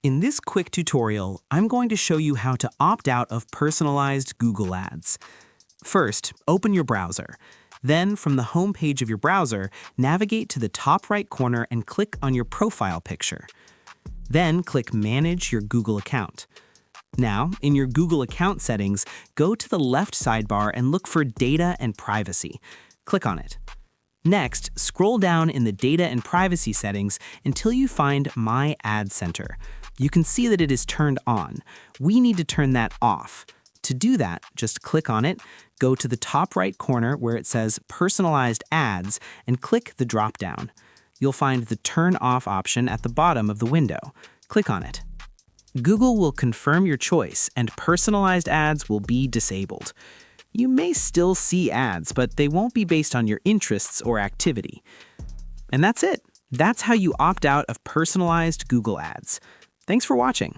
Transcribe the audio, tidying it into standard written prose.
In this quick tutorial, I'm going to show you how to opt out of personalized Google Ads. First, open your browser. Then, from the home page of your browser, navigate to the top right corner and click on your profile picture. Then, click Manage your Google account. Now, in your Google account settings, go to the left sidebar and look for Data and Privacy. Click on it. Next, scroll down in the Data and Privacy settings until you find My Ad Center. You can see that it is turned on. We need to turn that off. To do that, just click on it, go to the top right corner where it says Personalized Ads, and click the drop-down. You'll find the Turn Off option at the bottom of the window. Click on it. Google will confirm your choice, and personalized ads will be disabled. You may still see ads, but they won't be based on your interests or activity. And that's it. That's how you opt out of personalized Google Ads. Thanks for watching.